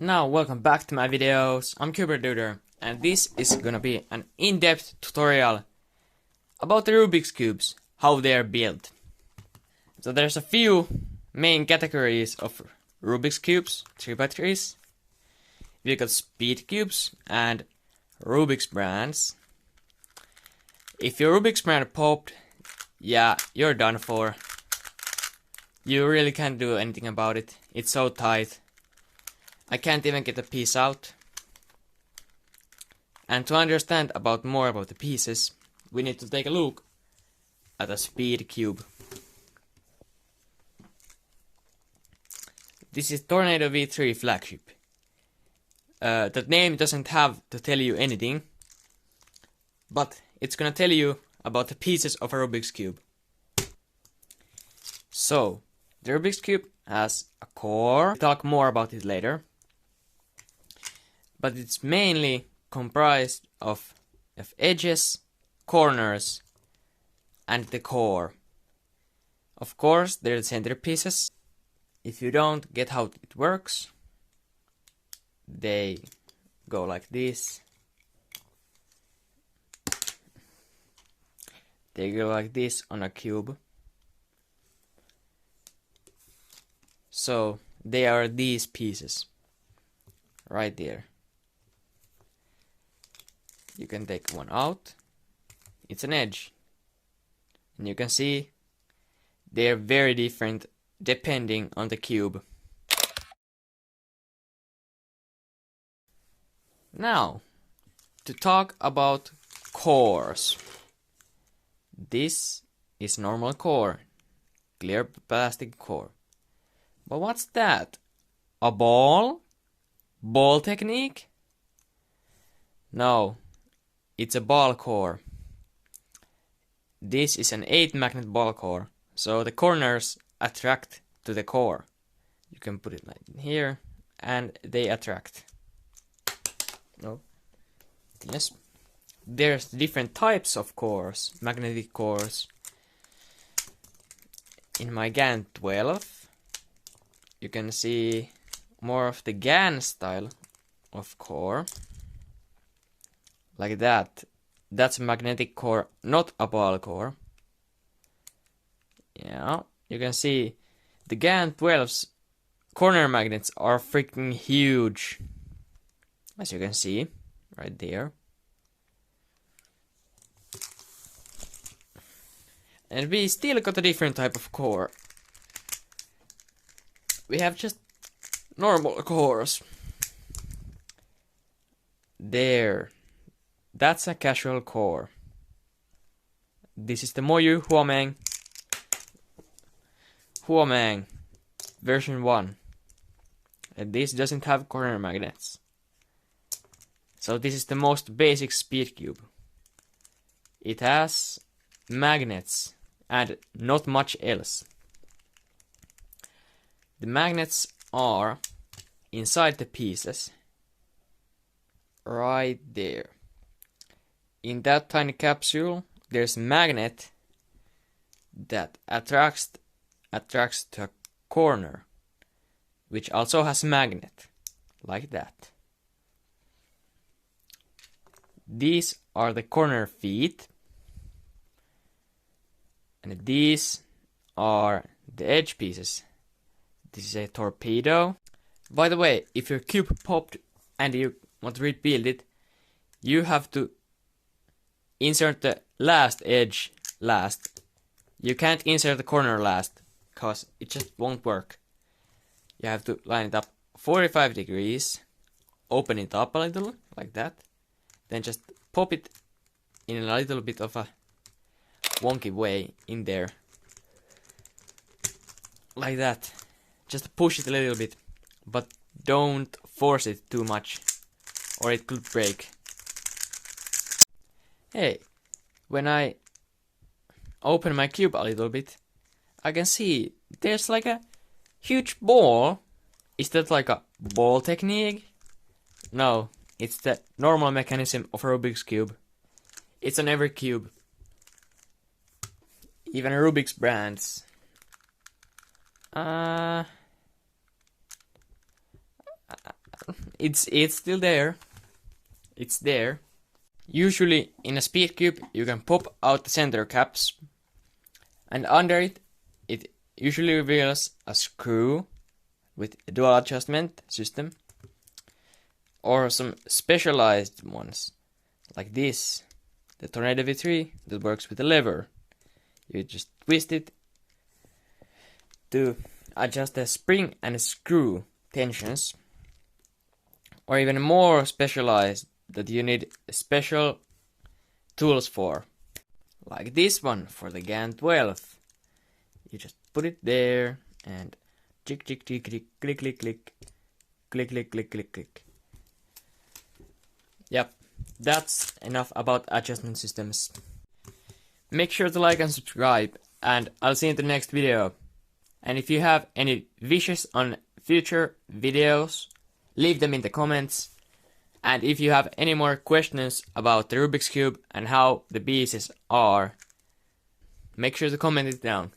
Now welcome back to my videos. I'm Duder, and this is gonna be an in-depth tutorial about the Rubik's cubes, how they are built. So there's a few main categories of Rubik's cubes, 3x3s. We got speed cubes and Rubik's brands. If your Rubik's brand popped, yeah, you're done for. You really can't do anything about it. It's so tight. I can't even get a piece out. And to understand more about the pieces, we need to take a look at a speed cube. This is Tornado V3 flagship. That name doesn't have to tell you anything, but it's gonna tell you about the pieces of a Rubik's cube. So, the Rubik's cube has a core. We'll talk more about it later. But it's mainly comprised of edges, corners, and the core. Of course, there are the centerpieces. If you don't get how it works, they go like this. They go like this on a cube. So they are these pieces right there. You can take one out. It's an edge. And you can see they are very different depending on the cube. Now, to talk about cores. This is normal core, clear plastic core. But what's that? A ball? Ball technique? No, it's a ball core. This is an 8-magnet ball core, so the corners attract to the core. You can put it like here, and they attract. No. Yes. There's different types of cores, magnetic cores. In my GAN 12, you can see more of the GAN style of core. Like that. That's a magnetic core, not a ball core. Yeah, you can see the GAN 12's corner magnets are freaking huge. As you can see, right there. And we still got a different type of core. We have just normal cores. There. That's a casual core. This is the Moyu Huameng version 1. And this doesn't have corner magnets. So this is the most basic speed cube. It has magnets and not much else. The magnets are inside the pieces. Right there. In that tiny capsule, there's a magnet that attracts to a corner, which also has a magnet, like that. These are the corner feet, and these are the edge pieces. This is a torpedo. By the way, if your cube popped and you want to rebuild it, you have to insert the last edge last. You can't insert the corner last, because it just won't work. You have to line it up 45 degrees, open it up a little, like that, then just pop it in a little bit of a wonky way in there. Like that. Just push it a little bit, but don't force it too much, or it could break. Hey, when I open my cube a little bit, I can see there's like a huge ball. Is that like a ball technique? No, it's the normal mechanism of a Rubik's cube. It's on every cube. Even Rubik's brands. it's still there. It's there. Usually in a speed cube you can pop out the center caps, and under it usually reveals a screw with a dual adjustment system, or some specialized ones like this, the Tornado V3 that works with a lever. You just twist it to adjust the spring and screw tensions, or even more specialized that you need special tools for, like this one for the GAN 12. You just put it there and click click click click click click click click click click click click. Yep, that's enough about adjustment systems. Make sure to like and subscribe, and I'll see you in the next video. And if you have any wishes on future videos, leave them in the comments. And if you have any more questions about the Rubik's Cube and how the pieces are, make sure to comment it down.